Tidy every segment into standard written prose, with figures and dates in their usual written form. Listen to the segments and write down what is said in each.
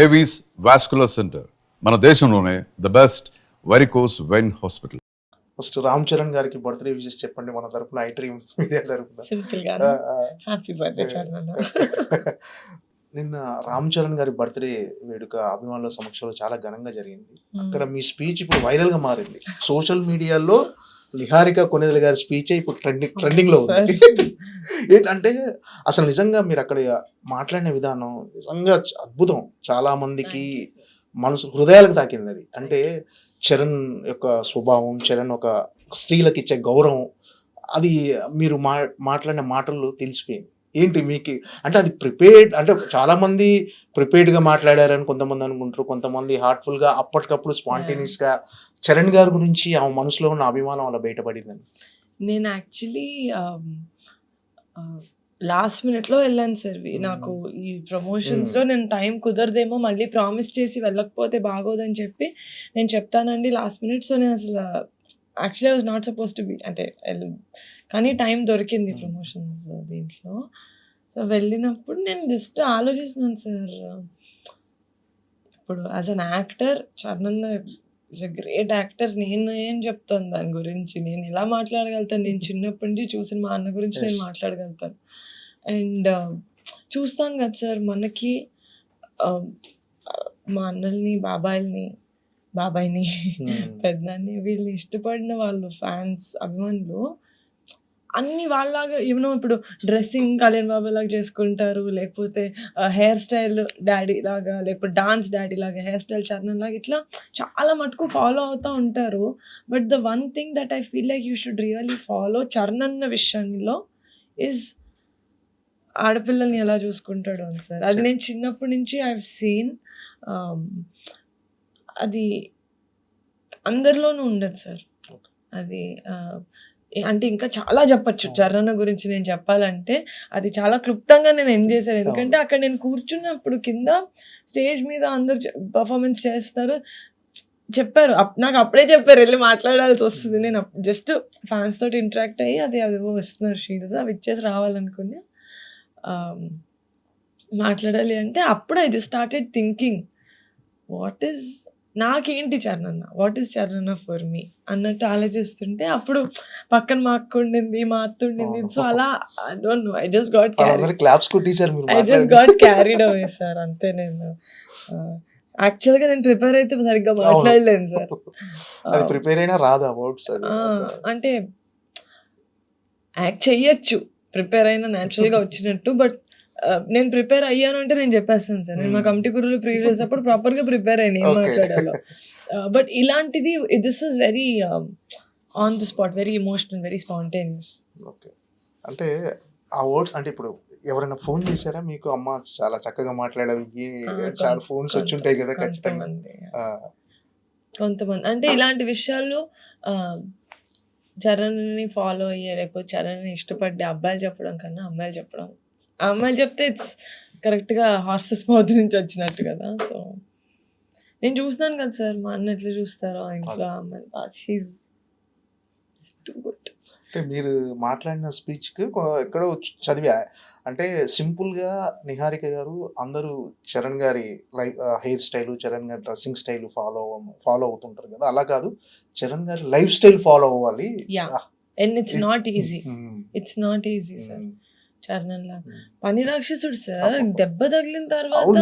Avis vascular centre మన దేశంలోనే the best varicose vein hospital. First Ram Charan గారికి బర్త్డే విషెస్ చెప్పండి మన తరపున, ఐ డ్రీమ్ మీడియా తరపున. సింపుల్ గా హ్యాపీ బర్త్డే చరణ్. నిన్న రామ్ చరణ్ గారి బర్త్డే వేడుక అభిమానుల సమక్షంలో చాలా ఘనంగా జరిగింది. అక్కడ మీ స్పీచ్ ఇప్పుడు వైరల్ గా మారింది సోషల్ మీడియాలో. నిహారిక కొణిదెల గారి స్పీచ్ ఇప్పుడు ట్రెండింగ్ లో ఉంది. ఏంటంటే అసలు నిజంగా మీరు అక్కడ మాట్లాడిన విధానం నిజంగా అద్భుతం. చాలా మందికి మనసు హృదయాలకు తాకింది అది. అంటే చరణ్ యొక్క స్వభావం, చరణ్ ఒక స్త్రీలకు ఇచ్చే గౌరవం, అది మీరు మాట్లాడిన మాటల్లో తెలిసిపోయింది. ఏంటి మీకు అంటే అది ప్రిపేర్డ్, అంటే చాలా మంది ప్రిపేర్డ్ గా మాట్లాడారని కొంతమంది అనుకుంటారు, కొంతమంది హార్ట్ఫుల్ గా అప్పటికప్పుడు స్పాంటేనియస్ గా. చరణ్ గారి గురించి ఆ మనసులో ఉన్న అభిమానం అలా బయటపడిందని. నేను యాక్చువల్లీ లాస్ట్ మినిట్ లో వెళ్ళాను సార్. నాకు ఈ ప్రమోషన్స్ లో నేను టైం కుదరదేమో, మళ్ళీ ప్రామిస్ చేసి వెళ్ళకపోతే బాగోదని చెప్పి నేను చెప్తానండి లాస్ట్ మినిట్. సో నేను అసలు actually I was not suppose to be, అంటే కానీ టైం దొరికింది ప్రమోషన్స్ దీంట్లో. సో వెళ్ళినప్పుడు నేను జస్ట్ ఆలోచిస్తున్నాను సార్, ఇప్పుడు as an actor Charan is a great actor. నేను ఏం చెప్తాను దాని గురించి, నేను ఎలా మాట్లాడగలుగుతాను? నేను చిన్నప్పటి నుంచి చూసిన మా అన్న గురించి నేను మాట్లాడగలుగుతాను. అండ్ చూస్తాం కదా సార్, మనకి మా అన్నల్ని, బాబాయిని పెద్దనాన్ని, వీళ్ళని ఇష్టపడిన వాళ్ళు ఫ్యాన్స్, అభిమానులు అన్ని వాళ్ళలాగా ఏమో. ఇప్పుడు డ్రెస్సింగ్ కళ్యాణ్ బాబు లాగా చేసుకుంటారు, లేకపోతే హెయిర్ స్టైల్ డాడీ లాగా, లేకపోతే డాన్స్ డాడీ లాగా, హెయిర్ స్టైల్ చరణ్ లాగా, ఇట్లా చాలా మటుకు ఫాలో అవుతూ ఉంటారు. But the one thing that I feel like you should really follow Charan అన్న విషయంలో ఇస్ ఆడపిల్లల్ని ఎలా చూసుకుంటాడు అని సార్. అది నేను చిన్నప్పటి నుంచి ఐ హావ్ సీన్. అది అందరిలోనూ ఉండదు సార్. అది అంటే ఇంకా చాలా చెప్పచ్చు చరణ్ గురించి నేను చెప్పాలంటే. అది చాలా క్లుప్తంగా నేను ఎండ్ చేశాను, ఎందుకంటే అక్కడ నేను కూర్చున్నప్పుడు కింద స్టేజ్ మీద అందరు పర్ఫార్మెన్స్ చేస్తారు, చెప్పారు నాకు అప్పుడే చెప్పారు వెళ్ళి మాట్లాడాల్సి వస్తుంది. నేను జస్ట్ ఫ్యాన్స్ తోటి ఇంటరాక్ట్ అయ్యి అది వస్తున్నారు షీల్డ్స్, అవి ఇచ్చేసి రావాలనుకుని మాట్లాడాలి అంటే అప్పుడు I just started thinking what is, నాకేంటి చరణ్ అన్న, వాట్ ఈస్ చరణ్ అన్న ఫర్ మీ అన్నట్టు ఆలోచిస్తుంటే అప్పుడు పక్కన మా అక్క ఉండింది, మా అత్త ఉండింది. సో అలా I don't know, I just got carried away sir. అంతే. నేను యాక్చువల్గా నేను ప్రిపేర్ అయితే సరిగ్గా మాట్లాడలేను సార్. ప్రిపేర్ అయినా రాదా అంటే యాక్ట్ చెయ్యొచ్చు, ప్రిపేర్ అయినా న్యాచురల్గా వచ్చినట్టు. బట్ నేను ప్రిపేర్ అయ్యాను అంటే నేను చెప్పేస్తాను సార్. నేను మా కమిటీ గురువులు ప్రీ చేసేటప్పుడు ప్రాపర్గా ప్రిపేర్ అయ్యాను ఏం మాట్లాడాలో. బట్ ఇలాంటిది this was very on the spot, very emotional, very spontaneous. Okay. అంటే ఆ వర్డ్స్ అంటే ఇప్పుడు ఎవరైనా ఫోన్ చేశారా మీకు, అమ్మ చాలా చక్కగా మాట్లాడావు, చాలా ఫోన్స్ వచ్చి ఉంటాయి కదా ఖచ్చితంగా. కొంతమంది అంటే ఇలాంటి విషయాల్లో చరణ్ని ఫాలో అయ్యే, లేకపోతే చరణ్ని ఇష్టపడ్డే అబ్బాయిలు చెప్పడం కన్నా అమ్మాయిలు చెప్పడం, అమ్మాయిలు చెప్తే ఇట్స్ కరెక్ట్గా హార్సెస్ మౌత్ నుంచి వచ్చినట్టు కదా. సో నేను చూస్తున్నాను కదా సార్, మా అన్న ఎట్లా చూస్తారో ఇంట్లో అమ్మాయిలు. Too good. అంటే మీరు మాట్లాడిన స్పీచ్కి ఎక్కడో చదివా, అంటే సింపుల్గా నిహారిక గారు అందరూ చరణ్ గారి హెయిర్ స్టైలు, చరణ్ గారి డ్రెస్సింగ్ స్టైల్ ఫాలో అవుతుంటారు కదా, అలా కాదు చరణ్ గారి లైఫ్ స్టైల్ ఫాలో అవ్వాలి. And it's not easy, it's not easy sir. Charan లాగా పని రాక్షసుడు సార్. దెబ్బ తగిలిన తర్వాత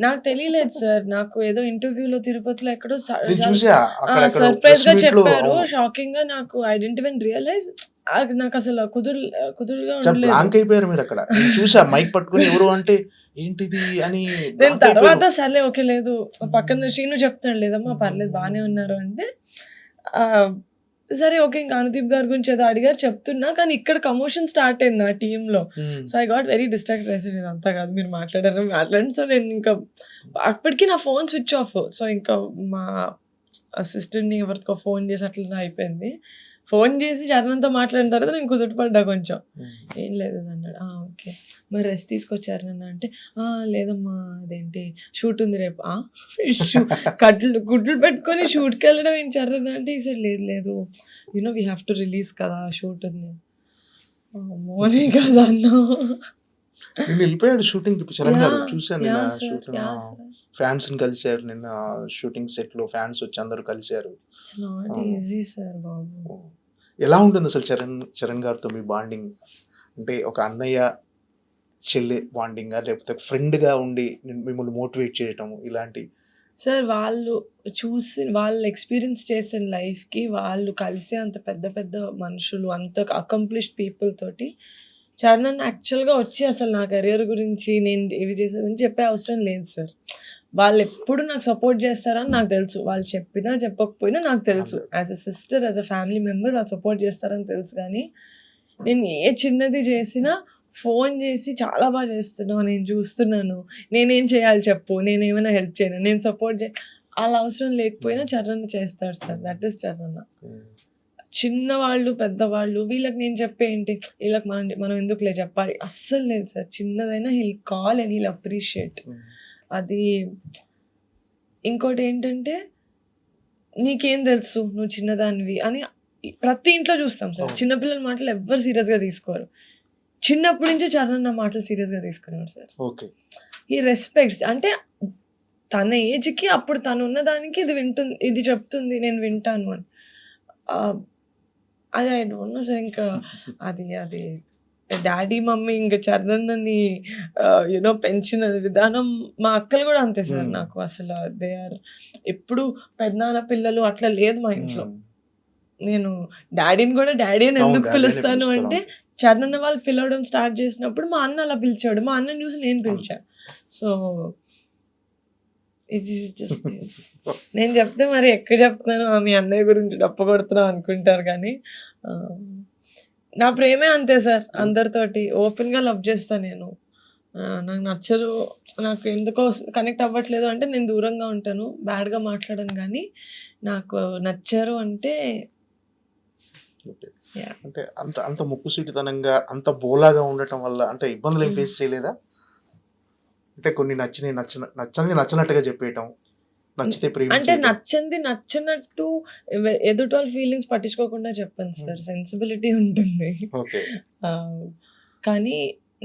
నాకు తెలియలేదు సార్. నాకు ఏదో ఇంటర్వ్యూలో తిరుపతిలో ఎక్కడో సర్ప్రైజ్ గా చెప్పారు, షాకింగ్ గా. నాకు ఐ డోంట్ ఈవెన్ రియలైజ్, నాకు అసలు కుదురుగా చూసా మైక్ పట్టుకుని ఎవరు అంటే ఏంటిది అని. నేను తర్వాత సర్లే ఓకే లేదు, పక్కన శ్రీను చెప్తాడు లేదమ్మా పర్లేదు బాగానే ఉన్నారు అంటే సరే ఓకే. ఇంకా అనుదీప్ గారి గురించి ఏదో అడిగారు చెప్తున్నా, కానీ ఇక్కడ కమోషన్ స్టార్ట్ అయింది నా టీంలో. So I got very distract అయ్యాను. ఇదంతా కాదు మీరు మాట్లాడండి. సో నేను ఇంకా అప్పటికి నా ఫోన్ స్విచ్ ఆఫ్. సో ఇంకా మా అసిస్టెంట్ని ఎవరికో ఫోన్ చేసి అట్లా అయిపోయింది. ఫోన్ చేసి చరణ్తో మాట్లాడిన తర్వాత నేను కుదుటపడ్డా కొంచెం. ఏం లేదు అన్నాడు. ఓకే మరి రెస్ట్ తీసుకొచ్చారన్న అంటే లేదమ్మా అదేంటి షూట్ ఉంది రేపు. గుడ్లు పెట్టుకొని షూట్కి వెళ్ళడం ఏం చరణ్ అంటే ఈసారి లేదు you know we have to release కదా షూట్ ఉంది. మోనే కదా అన్నా. నిన్న వెళ్ళిపోయాడు షూటింగ్ చరణ్ గారు, Yeah, చూశాను నిన్న yeah, sir. Shooting. Yeah, sir. Fans ని కలిశారు నిన్న షూటింగ్ సెట్ లో, ఫ్యాన్స్ వచ్చి అందరూ కలిశారు. It's not Oh. easy, sir, బాబు. ఎలా ఉంటుంది అసలు చరణ్ గారితో మీ బాండింగ్? అంటే ఒక అన్నయ్య చెల్లి బాండింగ్, లేకపోతే ఫ్రెండ్ గా ఉండి మిమ్మల్ని మోటివేట్ చేయటం ఇలాంటి? సార్ వాళ్ళు వాళ్ళు ఎక్స్పీరియన్స్ చేసిన లైఫ్కి వాళ్ళు కలిసే అంత పెద్ద పెద్ద మనుషులు, అంత అకంప్లిష్డ్ పీపుల్ తోటి చరణ్ యాక్చువల్గా వచ్చి అసలు నా కెరియర్ గురించి నేను ఇవి చేసే గురించి చెప్పే అవసరం లేదు సార్. వాళ్ళు ఎప్పుడు నాకు సపోర్ట్ చేస్తారని నాకు తెలుసు. వాళ్ళు చెప్పినా చెప్పకపోయినా నాకు తెలుసు. As a sister, as a family member వాళ్ళు సపోర్ట్ చేస్తారని తెలుసు. కానీ నేను ఏ చిన్నది చేసినా ఫోన్ చేసి చాలా బాగా చేస్తున్నావు, నేను చూస్తున్నాను, నేనేం చేయాలి చెప్పు, నేనేమైనా హెల్ప్ చేయను, నేను సపోర్ట్ అలా అవసరం లేకపోయినా చరణ్ చేస్తాడు సార్. That is Charan. చిన్నవాళ్ళు పెద్దవాళ్ళు వీళ్ళకి నేను చెప్పేంటి, వీళ్ళకి మనం ఎందుకులే చెప్పాలి, అస్సలు లేదు సార్. చిన్నదైనా he'll call and he'll appreciate. అది ఇంకోటి ఏంటంటే, నీకేం తెలుసు నువ్వు చిన్నదానివి అని ప్రతి ఇంట్లో చూస్తాం సార్. చిన్నపిల్లల మాటలు ఎవ్వరు సీరియస్గా తీసుకోరు. చిన్నప్పటి నుంచి చరణ్ నా మాటలు సీరియస్గా తీసుకున్నాడు సార్. ఓకే. ఈ రెస్పెక్ట్స్ అంటే తన ఏజ్కి అప్పుడు తను ఉన్నదానికి ఇది వింటుంది, ఇది చెప్తుంది, నేను వింటాను అని. అది ఐ డోంట్ నో సార్. ఇంకా అది డాడీ మమ్మీ ఇంకా చరణ్ని యూనో పెంచిన విధానం, మా అక్కలు కూడా అంతే సార్. నాకు అసలు దే ఆర్ ఎప్పుడు పెద్దనాన్న పిల్లలు అట్లా లేదు మా ఇంట్లో. నేను డాడీని కూడా డాడీ అని ఎందుకు పిలుస్తాను అంటే, చరణ్ వాళ్ళు పిలవడం స్టార్ట్ చేసినప్పుడు మా అన్న అలా పిలిచాడు, మా అన్నని చూసి నేను పిలిచాను. సో ఇది జస్ట్ నేను చెప్తే మరి ఎక్కడ చెప్తున్నాను, మీ అన్నయ్య గురించి డప్ప కొడుతున్నావు అనుకుంటారు. కానీ నా ప్రేమే అంతే సార్. అందరితోటి ఓపెన్గా లవ్ చేస్తాను నేను. నాకు నచ్చరు, నాకు ఎందుకో కనెక్ట్ అవ్వట్లేదు అంటే నేను దూరంగా ఉంటాను, బ్యాడ్గా మాట్లాడను. కానీ నాకు నచ్చరు అంటే అంటే అంత ముక్కుసూటితనంగా, అంత బోలాగా ఉండటం వల్ల అంటే ఇబ్బందులు ఏం ఫేస్ చేయలేదా? అంటే కొన్ని నచ్చనిది నచ్చినట్టుగా చెప్పేయటం, నచ్చితే అంటే నచ్చంది నచ్చినట్టు ఎదుటి వాళ్ళ ఫీలింగ్స్ పట్టించుకోకుండా చెప్పాను సార్. సెన్సిబిలిటీ ఉంటుంది. కానీ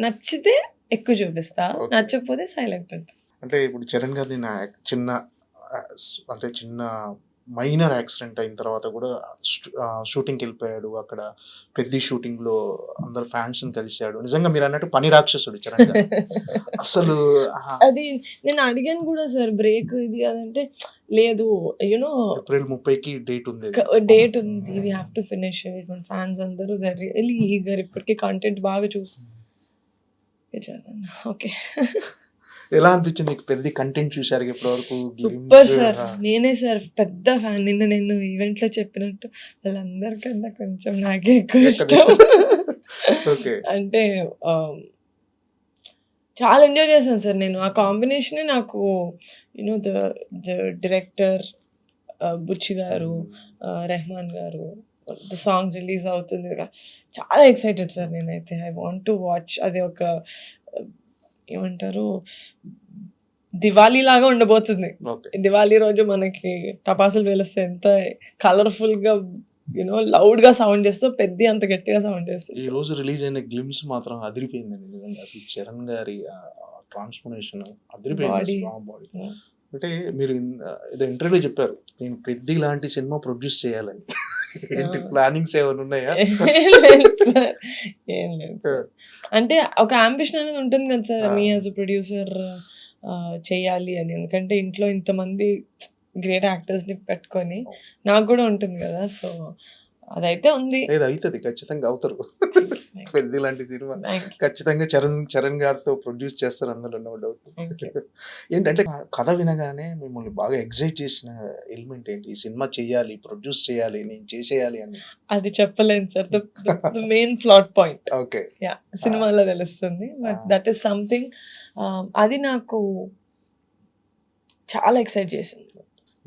నచ్చితే ఎక్కువ చూపిస్తా, నచ్చకపోతే సైలెంట్ ఉంటా. అంటే ఇప్పుడు చరణ్ గారిని చిన్న మైనర్ యాక్సిడెంట్ అయిన తర్వాత కూడా షూటింగ్కి వెళ్ళిపోయాడు. అక్కడ పెద్ద షూటింగ్ లో అందరు ఫ్యాన్స్ ని కలిశాడు. నిజంగా మీరు అన్నట్టు పని రాక్షసుడు చరణ్ గారు. అసలు అది నేను అడిగాను కూడా సార్, బ్రేక్ ఇది అదంటే లేదు, యూనో ఏప్రిల్ 30కి డేట్ ఉంది, we have to finish it. మన ఫ్యాన్స్ అందరూ రియల్లీ ఈగర్. ఇప్పటికీ కంటెంట్ బాగా చూస్తాను. ఓకే. ఎలా అనిపించింది మీకు? పెద్ద కంటెంట్ చూసారు ఇప్పటి వరకు? Super sir. నేనే సార్ పెద్ద ఫ్యాన్. నేను ఈవెంట్ లో చెప్పినట్టు వాళ్ళందరికన్నా కొంచెం నాకే ఎక్కువ ఇష్టం. అంటే చాలా ఎంజాయ్ చేశాను సార్ నేను. ఆ కాంబినేషన్ నాకు యూనో ద డైరెక్టర్ బుచ్చి గారు, రెహమాన్ గారు, ద సాంగ్స్ రిలీజ్ అవుతుంది కదా, చాలా ఎక్సైటెడ్ సార్ నేనైతే. I want to watch. అది ఒక ఏమంటారు, దివాళీ లాగా ఉండబోతుంది. దివాళీ రోజు మనకి టపాసులు పేలిస్తే ఎంత కలర్ఫుల్ గా యూనో లౌడ్ గా సౌండ్ చేస్తూ పెద్ద అంత గట్టిగా సౌండ్ చేస్తుంది. ఈ రోజు రిలీజ్ అయిన గ్లిమ్స్ మాత్రం అదిరిపోయిందండి నిజంగా. అసలు చరణ్ గారి ట్రాన్స్ఫర్మేషన్ అదిరిపోయింది. బాడీ అంటే మీరు ఏదో ఇంటర్వ్యూలో చెప్పారు, నేను పెద్ద లాంటి సినిమా ప్రొడ్యూస్ చేయాలని. ఏంటి ప్లానింగ్స్ ఏమైనా ఉన్నాయా? ఏం లేదు సార్. అంటే ఒక అంబిషన్ అనేది ఉంటుంది కదా sir, me as a producer చేయాలి అని. ఎందుకంటే ఇంట్లో ఇంతమంది గ్రేట్ యాక్టర్స్ ని పెట్టుకొని నాకు కూడా ఉంటుంది కదా. సో అదైతే ఉంది. అవుతుంది, ఖచ్చితంగా అవుతారు. పెద్ద లాంటి సినిమా ఖచ్చితంగా చరణ్ గారితో ప్రొడ్యూస్ చేస్తారు, అందులో నో డౌట్. ఏంటంటే కథ వినగానే మిమ్మల్ని బాగా ఎక్సైట్ చేసిన ఎలిమెంట్ ఏంటి? ఈ సినిమా చేయాలి, ప్రొడ్యూస్ చేయాలి, నేను చేసేయాలి అని. అది చెప్పలేను sir. The main plot point okay, సినిమాలో తెలుస్తుంది. బట్ దట్ ఈస్ సంథింగ్, అది నాకు చాలా ఎక్సైట్ చేసింది.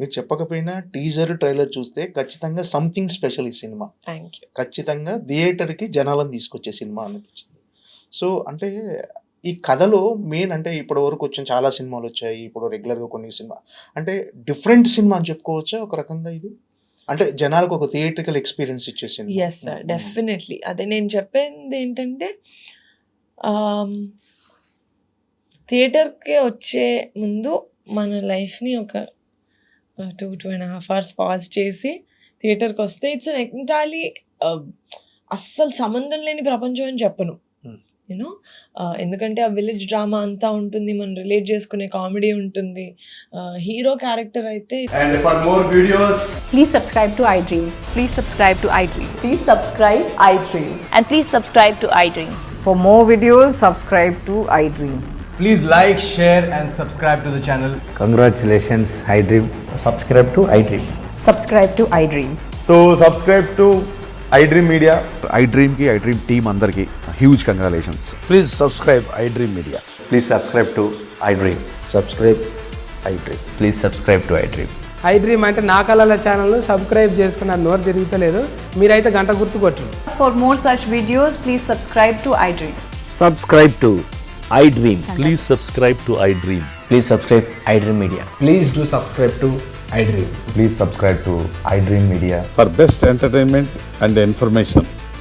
మీరు చెప్పకపోయినా టీజర్ ట్రైలర్ చూస్తే ఖచ్చితంగా సంథింగ్ స్పెషల్ ఈ సినిమా. ఖచ్చితంగా థియేటర్కి జనాలను తీసుకొచ్చే సినిమా అనిపించింది. సో అంటే ఈ కథలో మెయిన్ అంటే ఇప్పటి వరకు వచ్చిన చాలా సినిమాలు వచ్చాయి, ఇప్పుడు రెగ్యులర్గా కొన్ని సినిమా అంటే డిఫరెంట్ సినిమా అని చెప్పుకోవచ్చా ఒక రకంగా ఇది? అంటే జనాలకు ఒక థియేట్రికల్ ఎక్స్పీరియన్స్ ఇచ్చేసింది. Yes sir, definitely. అదే నేను చెప్పింది ఏంటంటే, థియేటర్కి వచ్చే ముందు మన లైఫ్ని ఒక 2.5 hours పాజ్ చేసి థియేటర్కి వస్తే ఇట్స్ ఎంటైర్లీ అస్సలు సంబంధం లేని ప్రపంచం అని చెప్పను యూనో. ఎందుకంటే ఆ విలేజ్ డ్రామా అంతా ఉంటుంది, మనం రిలేట్ చేసుకునే కామెడీ ఉంటుంది. హీరో క్యారెక్టర్ అయితే And for more videos, Please subscribe to iDream. Please subscribe to iDream. Please subscribe iDream. And please subscribe to iDream. For more videos, subscribe to iDream. please like, share, and subscribe to the channel. Congratulations, iDream. Subscribe to iDream. Subscribe to iDream. So subscribe to iDream Media. iDream ki iDream team andarki huge congratulations. Please subscribe iDream Media. Please subscribe to iDream. Subscribe iDream. Please subscribe to iDream. iDream అంటే నా కళల channel subscribe చేసుకున్న నోరు తిరుగుతలేదు, మీరైతే గంట గుర్తు కొట్టండి. For more such videos, please subscribe to iDream. Subscribe to iDream. Please subscribe to iDream. Please subscribe iDream Media. Please do subscribe to iDream. Please subscribe to iDream Media. For best entertainment and information,